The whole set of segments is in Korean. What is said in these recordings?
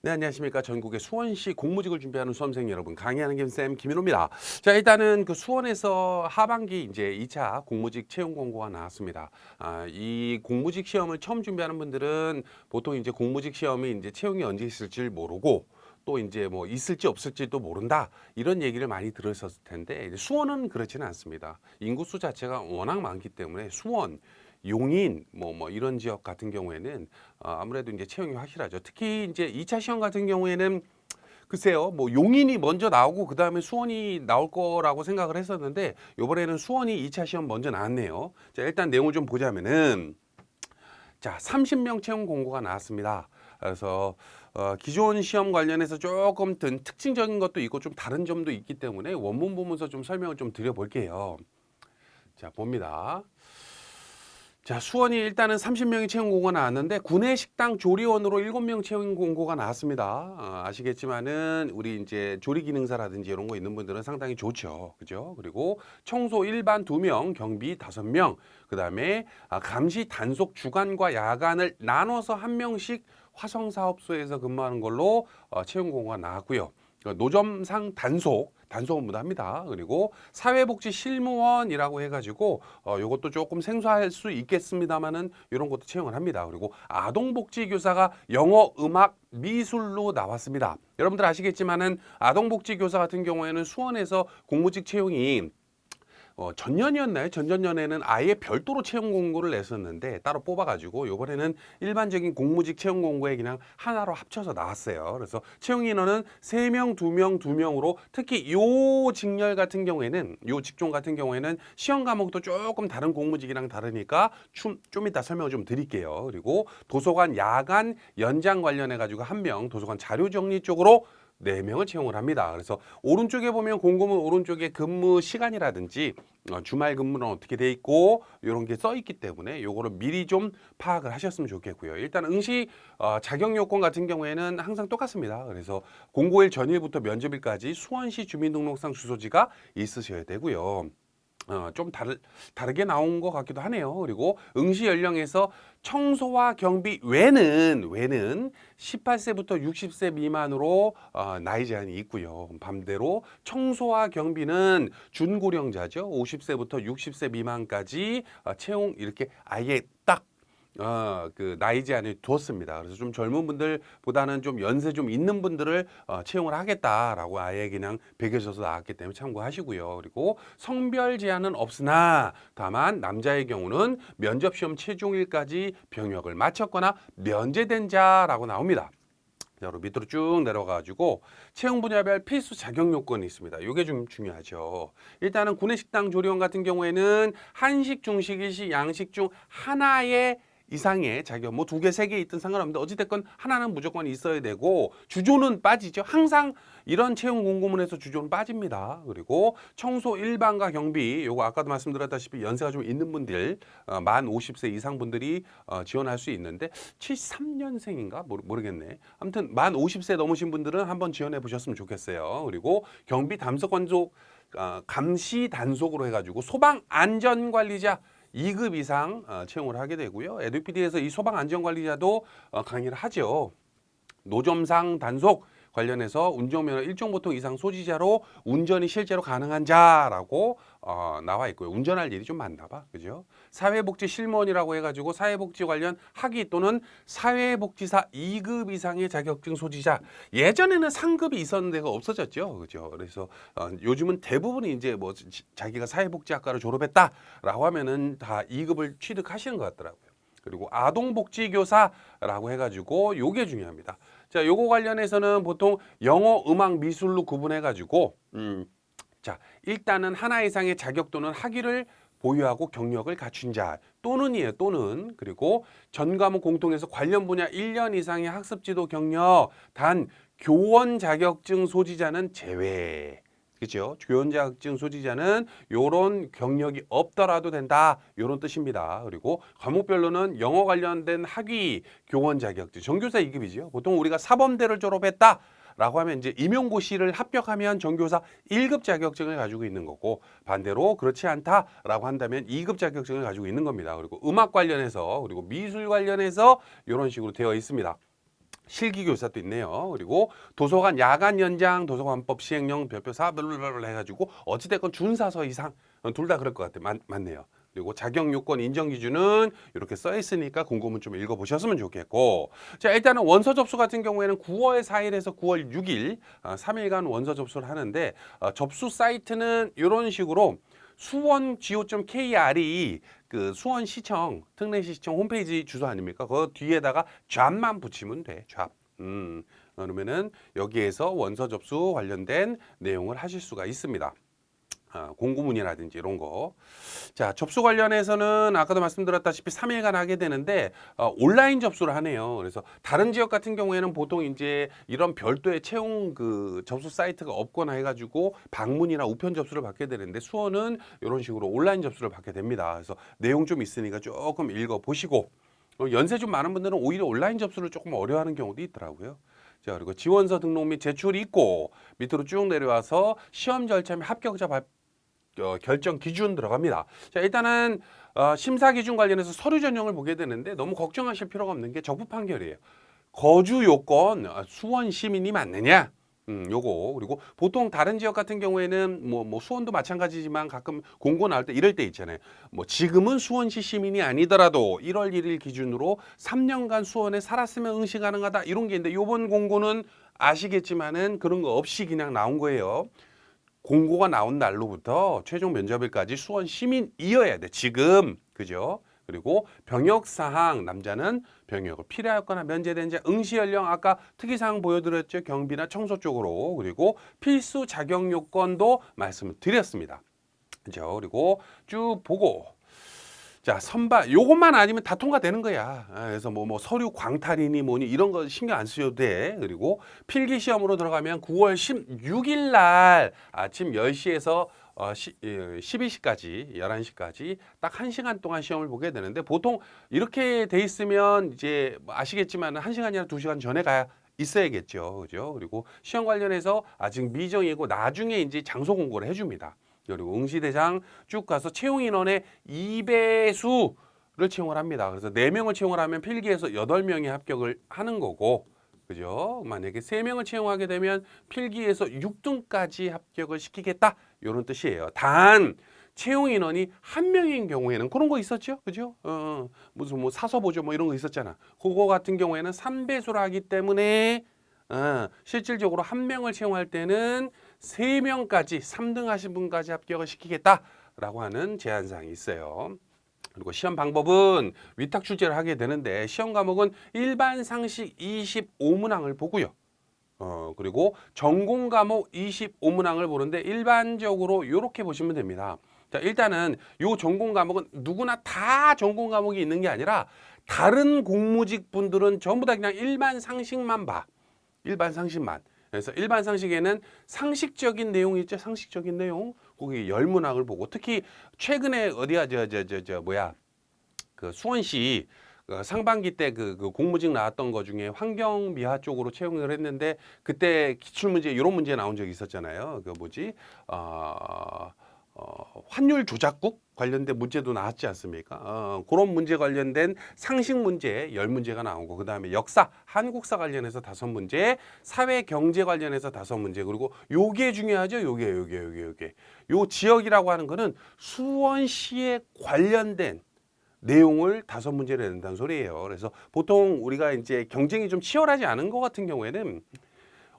네, 안녕하십니까. 전국의 수원시 공무직을 준비하는 수험생 여러분, 강의하는 김쌤 김인호입니다. 자, 일단은 그 수원에서 하반기 이제 2차 공무직 채용 공고가 나왔습니다. 이 공무직 시험을 처음 준비하는 분들은 보통 이제 공무직 시험이 이제 채용이 언제 있을지 모르고 또 이제 뭐 있을지 없을지도 모른다 이런 얘기를 많이 들었었을 텐데 이제 수원은 그렇지는 않습니다. 인구수 자체가 워낙 많기 때문에 수원, 용인 뭐 이런 지역 같은 경우에는 아무래도 이제 채용이 확실하죠. 특히 이제 2차 시험 같은 경우에는 글쎄요, 뭐 용인이 먼저 나오고 그 다음에 수원이 나올 거라고 생각을 했었는데 이번에는 수원이 2차 시험 먼저 나왔네요. 자, 일단 내용을 좀 보자면은 자, 30명 채용 공고가 나왔습니다. 그래서 기존 시험 관련해서 조금 특징적인 것도 있고 좀 다른 점도 있기 때문에 원문 보면서 좀 설명을 좀 드려볼게요. 자, 봅니다. 자, 수원이 일단은 30명이 채용 공고가 나왔는데 구내식당 조리원으로 7명 채용 공고가 나왔습니다. 아시겠지만은 우리 이제 조리 기능사라든지 이런 거 있는 분들은 상당히 좋죠. 그죠? 그리고 청소 일반 2명, 경비 5명, 그다음에 감시 단속 주간과 야간을 나눠서 1명씩 화성사업소에서 근무하는 걸로 채용 공고가 나왔고요. 노점상 단속 업무도 합니다. 그리고 사회복지 실무원이라고 해가지고 요것도 조금 생소할 수 있겠습니다만은 이런 것도 채용을 합니다. 그리고 아동복지교사가 영어, 음악, 미술로 나왔습니다. 여러분들 아시겠지만은 아동복지교사 같은 경우에는 수원에서 공무직 채용이 전년이었나요? 전전년에는 아예 별도로 채용 공고를 냈었는데 따로 뽑아가지고 요번에는 일반적인 공무직 채용 공고에 그냥 하나로 합쳐서 나왔어요. 그래서 채용 인원은 3명, 2명, 2명으로 특히 요 직렬 같은 경우에는 요 직종 같은 경우에는 시험 과목도 조금 다른 공무직이랑 다르니까 좀 이따 설명을 좀 드릴게요. 그리고 도서관 야간 연장 관련해 가지고 1명, 도서관 자료 정리 쪽으로 4명을 채용을 합니다. 그래서 오른쪽에 보면 공고문 오른쪽에 근무 시간이라든지 주말 근무는 어떻게 돼 있고 이런 게 써 있기 때문에 요거를 미리 좀 파악을 하셨으면 좋겠고요. 일단 응시 자격 요건 같은 경우에는 항상 똑같습니다. 그래서 공고일 전일부터 면접일까지 수원시 주민등록상 주소지가 있으셔야 되고요. 좀 다르게 나온 것 같기도 하네요. 그리고 응시 연령에서 청소와 경비 외는 18세부터 60세 미만으로 나이 제한이 있고요. 반대로 청소와 경비는 준고령자죠. 50세부터 60세 미만까지 채용 이렇게 아예 딱 그 나이 제한을 두었습니다. 그래서 좀 젊은 분들보다는 좀 연세 좀 있는 분들을 채용을 하겠다라고 아예 그냥 배겨져서 나왔기 때문에 참고하시고요. 그리고 성별 제한은 없으나 다만 남자의 경우는 면접 시험 최종일까지 병역을 마쳤거나 면제된 자라고 나옵니다. 바로 밑으로 쭉 내려가지고 채용 분야별 필수 자격 요건이 있습니다. 이게 좀 중요하죠. 일단은 구내식당 조리원 같은 경우에는 한식, 중식, 일식, 양식 중 하나의 이상의 자격, 뭐 2개, 3개 있든 상관없는데 어찌됐건 하나는 무조건 있어야 되고 주조는 빠지죠. 항상 이런 채용 공고문에서 주조는 빠집니다. 그리고 청소 일반과 경비, 요거 아까도 말씀드렸다시피 연세가 좀 있는 분들, 만 50세 이상 분들이 지원할 수 있는데 73년생인가 모르겠네. 아무튼 만 50세 넘으신 분들은 한번 지원해 보셨으면 좋겠어요. 그리고 경비 담석 건조 감시 단속으로 해가지고 소방 안전관리자 2급 이상 채용을 하게 되고요. 에듀피디에서 이 소방 안전관리자도 강의를 하죠. 노점상 단속 관련해서 운전면허 1종 보통 이상 소지자로 운전이 실제로 가능한 자라고 나와 있고요. 운전할 일이 좀 많나 봐. 그죠? 사회복지 실무원이라고 해가지고 사회복지 관련 학위 또는 사회복지사 2급 이상의 자격증 소지자. 예전에는 상급이 있었는데 가 없어졌죠. 그죠? 그래서 요즘은 대부분이 이제 뭐 자기가 사회복지학과를 졸업했다라고 하면은 다 2급을 취득하시는 것 같더라고요. 그리고 아동복지교사라고 해가지고 요게 중요합니다. 자, 요거 관련해서는 보통 영어, 음악, 미술로 구분해가지고 자, 일단은 하나 이상의 자격 또는 학위를 보유하고 경력을 갖춘 자 또는이에요. 또는 그리고 전 과목 공통해서 관련 분야 1년 이상의 학습 지도 경력 단 교원 자격증 소지자는 제외. 그죠? 교원 자격증 소지자는 요런 경력이 없더라도 된다. 요런 뜻입니다. 그리고 과목별로는 영어 관련된 학위 교원 자격증, 전교사 2급이죠. 보통 우리가 사범대를 졸업했다. 라고 하면 이제 임용고시를 합격하면 전교사 1급 자격증을 가지고 있는 거고 반대로 그렇지 않다라고 한다면 2급 자격증을 가지고 있는 겁니다. 그리고 음악 관련해서 그리고 미술 관련해서 이런 식으로 되어 있습니다. 실기교사도 있네요. 그리고 도서관 야간 연장, 도서관법 시행령 별표사 블블블 해가지고 어찌됐건 준사서 이상 둘 다 그럴 것 같아요. 맞네요. 그리고 자격 요건 인정 기준은 이렇게 써 있으니까 궁금은 좀 읽어보셨으면 좋겠고, 자 일단은 원서 접수 같은 경우에는 9월 4일에서 9월 6일 3일간 원서 접수를 하는데 접수 사이트는 이런 식으로 수원go.kr이 그 수원시청 특례시청 홈페이지 주소 아닙니까? 그 뒤에다가 잡만 붙이면 돼. 잡. 그러면은 여기에서 원서 접수 관련된 내용을 하실 수가 있습니다. 공고문이라든지 이런 거. 자, 접수 관련해서는 아까도 말씀드렸다시피 3일간 하게 되는데 온라인 접수를 하네요. 그래서 다른 지역 같은 경우에는 보통 이제 이런 별도의 채용 그 접수 사이트가 없거나 해가지고 방문이나 우편 접수를 받게 되는데 수원은 이런 식으로 온라인 접수를 받게 됩니다. 그래서 내용 좀 있으니까 조금 읽어보시고 연세 좀 많은 분들은 오히려 온라인 접수를 조금 어려워하는 경우도 있더라고요. 자, 그리고 지원서 등록 및 제출이 있고 밑으로 쭉 내려와서 시험 절차 및 합격자 결정 기준 들어갑니다. 자, 일단은 심사 기준 관련해서 서류 전형을 보게 되는데 너무 걱정하실 필요가 없는 게 적부 판결이에요. 거주 요건 수원 시민이 맞느냐? 요거. 그리고 보통 다른 지역 같은 경우에는 뭐 수원도 마찬가지지만 가끔 공고 나올 때 이럴 때 있잖아요. 뭐 지금은 수원시 시민이 아니더라도 1월 1일 기준으로 3년간 수원에 살았으면 응시 가능하다. 이런 게 있는데 요번 공고는 아시겠지만은 그런 거 없이 그냥 나온 거예요. 공고가 나온 날로부터 최종 면접일까지 수원 시민이어야 돼. 지금. 그죠? 그리고 병역 사항 남자는 병역을 필요하거나 면제된 자 응시 연령 아까 특이사항 보여드렸죠. 경비나 청소 쪽으로. 그리고 필수 자격 요건도 말씀을 드렸습니다. 그죠? 그리고 쭉 보고 자, 선발 요것만 아니면 다 통과되는 거야. 그래서 뭐 서류 광탈이니 뭐니 이런 거 신경 안 쓰셔도 돼. 그리고 필기 시험으로 들어가면 9월 16일 날 아침 10시에서 12시까지 11시까지 딱 1시간 동안 시험을 보게 되는데 보통 이렇게 돼 있으면 이제 뭐 아시겠지만 1시간이나 2시간 전에 가야 있어야겠죠. 그죠? 그리고 시험 관련해서 아직 미정이고 나중에 이제 장소 공고를 해줍니다. 그리고 응시대상 쭉 가서 채용 인원의 2배수를 채용을 합니다. 그래서 4명을 채용을 하면 필기에서 8명이 합격을 하는 거고, 그죠? 만약에 3명을 채용하게 되면 필기에서 6등까지 합격을 시키겠다. 이런 뜻이에요. 단 채용 인원이 1명인 경우에는 그런 거 있었죠, 그죠? 무슨 뭐 사서 보죠, 뭐 이런 거 있었잖아. 그거 같은 경우에는 3배수를 하기 때문에 실질적으로 1명을 채용할 때는 3명까지 3등 하신 분까지 합격을 시키겠다라고 하는 제한사항이 있어요. 그리고 시험 방법은 위탁 출제를 하게 되는데 시험 과목은 일반 상식 25문항을 보고요. 그리고 전공 과목 25문항을 보는데 일반적으로 이렇게 보시면 됩니다. 자, 일단은 요 전공 과목은 누구나 다 전공 과목이 있는 게 아니라 다른 공무직 분들은 전부 다 그냥 일반 상식만 봐. 일반 상식만. 그래서 일반 상식에는 상식적인 내용이 있죠. 상식적인 내용. 거기 열문학을 보고 특히 최근에 어디야 뭐야 그 수원시 상반기 때 그 공무직 나왔던 거 중에 환경미화 쪽으로 채용을 했는데 그때 기출문제 이런 문제 나온 적이 있었잖아요. 그 뭐지 환율 조작국 관련된 문제도 나왔지 않습니까? 그런 문제 관련된 상식 문제 10문제가 나오고 그다음에 역사, 한국사 관련해서 5문제, 사회 경제 관련해서 5문제 그리고 요게 중요하죠. 요게. 요 지역이라고 하는 거는 수원시에 관련된 내용을 5문제를 낸다는 소리예요. 그래서 보통 우리가 이제 경쟁이 좀 치열하지 않은 것 같은 경우에는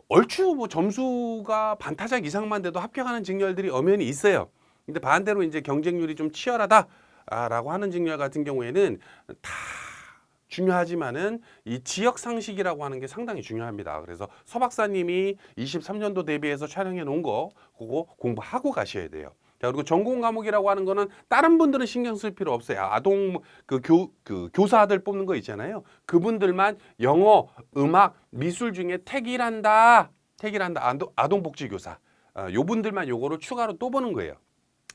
얼추 뭐 점수가 반타작 이상만 돼도 합격하는 직렬들이 엄연히 있어요. 근데 반대로 이제 경쟁률이 좀 치열하다라고 하는 직렬 같은 경우에는 다 중요하지만은 이 지역 상식이라고 하는 게 상당히 중요합니다. 그래서 서 박사님이 23년도 대비해서 촬영해 놓은 거 그거 공부하고 가셔야 돼요. 자, 그리고 전공 과목이라고 하는 거는 다른 분들은 신경 쓸 필요 없어요. 아동 그 교사들 뽑는 거 있잖아요. 그분들만 영어, 음악, 미술 중에 택일한다. 아동복지교사. 요 분들만 요거를 추가로 또 보는 거예요.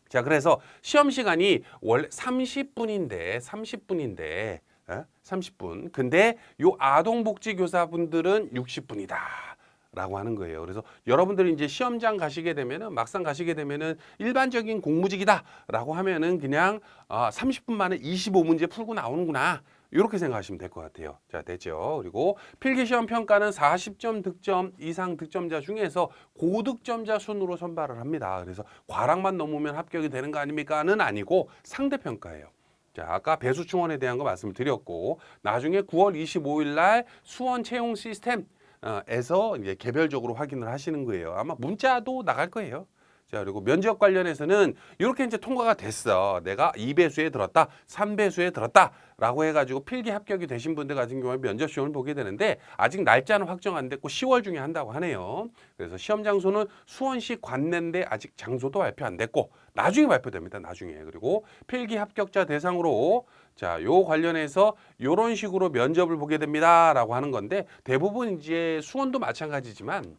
자, 그래서 시험 시간이 원래 30분인데 30분. 근데 요 아동복지교사분들은 60분이다. 라고 하는 거예요. 그래서 여러분들이 이제 시험장 가시게 되면은 막상 가시게 되면은 일반적인 공무직이다 라고 하면은 그냥 30분 만에 25문제 풀고 나오는구나. 이렇게 생각하시면 될 것 같아요. 자, 됐죠? 그리고 필기시험 평가는 40점 득점 이상 득점자 중에서 고득점자 순으로 선발을 합니다. 그래서 과락만 넘으면 합격이 되는 거 아닙니까?는 아니고 상대평가예요. 자, 아까 배수충원에 대한 거 말씀드렸고, 나중에 9월 25일 날 수원 채용 시스템 에서 이제 개별적으로 확인을 하시는 거예요. 아마 문자도 나갈 거예요. 자, 그리고 면접 관련해서는 이렇게 이제 통과가 됐어. 내가 2배수에 들었다, 3배수에 들었다 라고 해가지고 필기 합격이 되신 분들 같은 경우에 면접 시험을 보게 되는데 아직 날짜는 확정 안 됐고 10월 중에 한다고 하네요. 그래서 시험 장소는 수원시 관내인데 아직 장소도 발표 안 됐고 나중에 발표됩니다. 나중에. 그리고 필기 합격자 대상으로 자, 요 관련해서 요런 식으로 면접을 보게 됩니다 라고 하는 건데 대부분 이제 수원도 마찬가지지만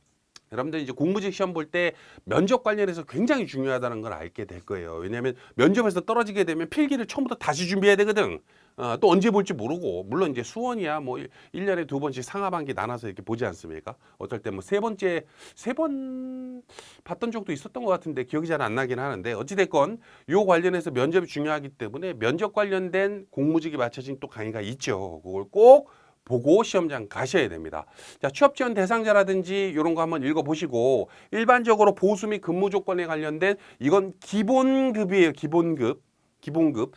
여러분들 이제 공무직 시험 볼 때 면접 관련해서 굉장히 중요하다는 걸 알게 될 거예요. 왜냐하면 면접에서 떨어지게 되면 필기를 처음부터 다시 준비해야 되거든. 또 언제 볼지 모르고 물론 이제 수원이야 뭐 1년에 2번씩 상하반기 나눠서 이렇게 보지 않습니까? 어떨 때 뭐 세 번 봤던 적도 있었던 것 같은데 기억이 잘 안 나긴 하는데 어찌됐건 요 관련해서 면접이 중요하기 때문에 면접 관련된 공무직이 맞춰진 또 강의가 있죠. 그걸 꼭 보고 시험장 가셔야 됩니다. 자, 취업 지원 대상자라든지 이런 거 한번 읽어보시고 일반적으로 보수 및 근무 조건에 관련된 이건 기본급이에요. 기본급.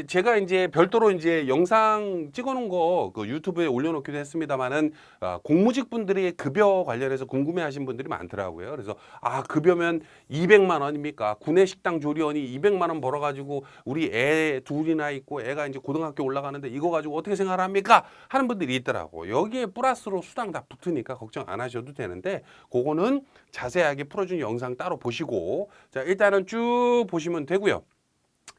제가 이제 별도로 이제 영상 찍어놓은 거 그 유튜브에 올려놓기도 했습니다만은 공무직 분들이 급여 관련해서 궁금해하신 분들이 많더라고요. 그래서 급여면 200만 원입니까? 구내식당 조리원이 200만 원 벌어가지고 우리 애 둘이나 있고 애가 이제 고등학교 올라가는데 이거 가지고 어떻게 생각을 합니까? 하는 분들이 있더라고. 여기에 플러스로 수당 다 붙으니까 걱정 안 하셔도 되는데 그거는 자세하게 풀어준 영상 따로 보시고 자 일단은 쭉 보시면 되고요.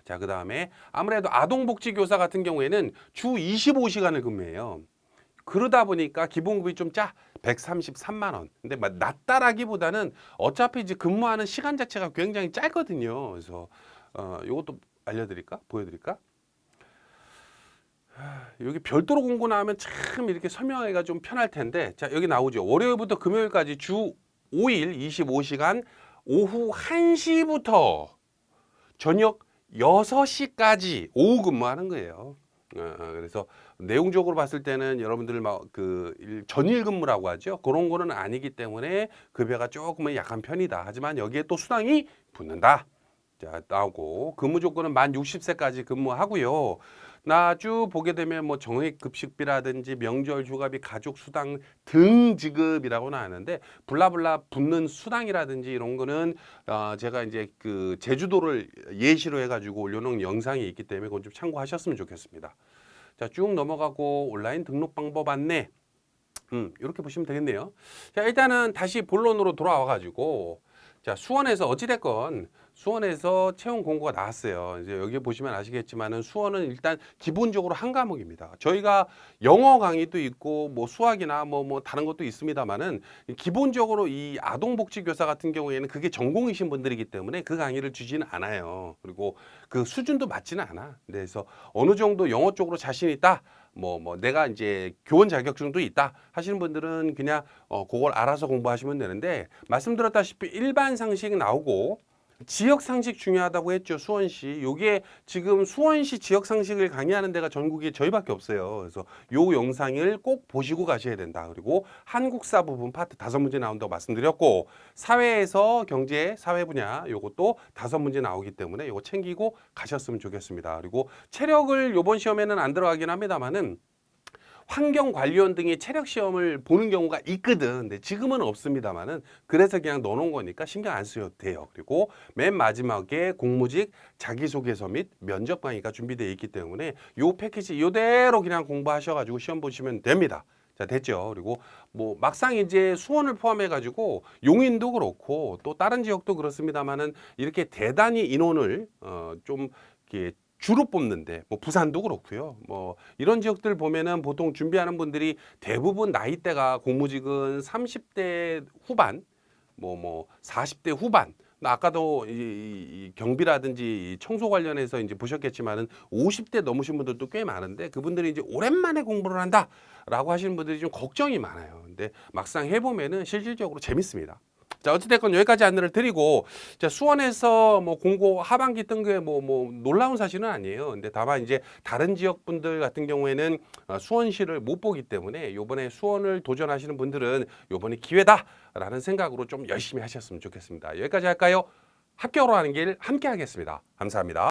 자, 그 다음에 아무래도 아동복지교사 같은 경우에는 주 25시간을 근무해요. 그러다 보니까 기본급이 좀 133만 원. 근데 낮다라기보다는 어차피 이제 근무하는 시간 자체가 굉장히 짧거든요. 그래서 이것도 알려드릴까? 보여드릴까? 여기 별도로 공고 나오면 참 이렇게 설명하기가 좀 편할 텐데 자 여기 나오죠. 월요일부터 금요일까지 주 5일 25시간 오후 1시부터 저녁 6시까지 오후 근무하는 거예요. 그래서 내용적으로 봤을 때는 여러분들 그 전일 근무라고 하죠. 그런 거는 아니기 때문에 급여가 조금은 약한 편이다. 하지만 여기에 또 수당이 붙는다. 자, 나오고 근무 조건은 만 60세까지 근무하고요. 나 쭉 보게 되면 뭐 정액급식비라든지 명절 휴가비 가족 수당 등 지급이라고는 하는데 블라블라 붙는 수당이라든지 이런 거는 제가 이제 그 제주도를 예시로 해가지고 올려놓은 영상이 있기 때문에 그건 좀 참고하셨으면 좋겠습니다. 자, 쭉 넘어가고 온라인 등록 방법 안내 이렇게 보시면 되겠네요. 자, 일단은 다시 본론으로 돌아와가지고 자, 수원에서 어찌됐건 수원에서 채용 공고가 나왔어요. 이제 여기 보시면 아시겠지만은 수원은 일단 기본적으로 한 과목입니다. 저희가 영어 강의도 있고 뭐 수학이나 뭐 다른 것도 있습니다만은 기본적으로 이 아동복지교사 같은 경우에는 그게 전공이신 분들이기 때문에 그 강의를 주지는 않아요. 그리고 그 수준도 맞지는 않아. 그래서 어느 정도 영어 쪽으로 자신 있다. 내가 이제 교원 자격증도 있다 하시는 분들은 그냥 그걸 알아서 공부하시면 되는데 말씀드렸다시피 일반 상식 나오고 지역 상식 중요하다고 했죠. 수원시. 요게 지금 수원시 지역 상식을 강의하는 데가 전국에 저희밖에 없어요. 그래서 요 영상을 꼭 보시고 가셔야 된다. 그리고 한국사 부분 파트 5문제 나온다고 말씀드렸고 사회에서 경제, 사회 분야 요것도 5문제 나오기 때문에 요거 챙기고 가셨으면 좋겠습니다. 그리고 체력을 요번 시험에는 안 들어가긴 합니다만은 환경관리원 등의 체력 시험을 보는 경우가 있거든. 근데 지금은 없습니다만은 그래서 그냥 넣어놓은 거니까 신경 안 쓰셔도 돼요. 그리고 맨 마지막에 공무직 자기소개서 및 면접 강의가 준비되어 있기 때문에 요 패키지 이대로 그냥 공부하셔가지고 시험 보시면 됩니다. 자, 됐죠. 그리고 뭐 막상 이제 수원을 포함해 가지고 용인도 그렇고 또 다른 지역도 그렇습니다만은 이렇게 대단히 인원을 좀 이렇게 주로 뽑는데 뭐 부산도 그렇고요. 뭐 이런 지역들 보면은 보통 준비하는 분들이 대부분 나이대가 공무직은 30대 후반, 40대 후반. 아까도 이 경비라든지 이 청소 관련해서 이제 보셨겠지만은 50대 넘으신 분들도 꽤 많은데 그분들이 이제 오랜만에 공부를 한다라고 하시는 분들이 좀 걱정이 많아요. 근데 막상 해보면은 실질적으로 재밌습니다. 자, 어찌됐건 여기까지 안내를 드리고, 자, 수원에서 뭐 공고 하반기 뜬 게 뭐 놀라운 사실은 아니에요. 근데 다만 이제 다른 지역 분들 같은 경우에는 수원시를 못 보기 때문에 요번에 수원을 도전하시는 분들은 요번에 기회다라는 생각으로 좀 열심히 하셨으면 좋겠습니다. 여기까지 할까요? 합격으로 하는 길 함께 하겠습니다. 감사합니다.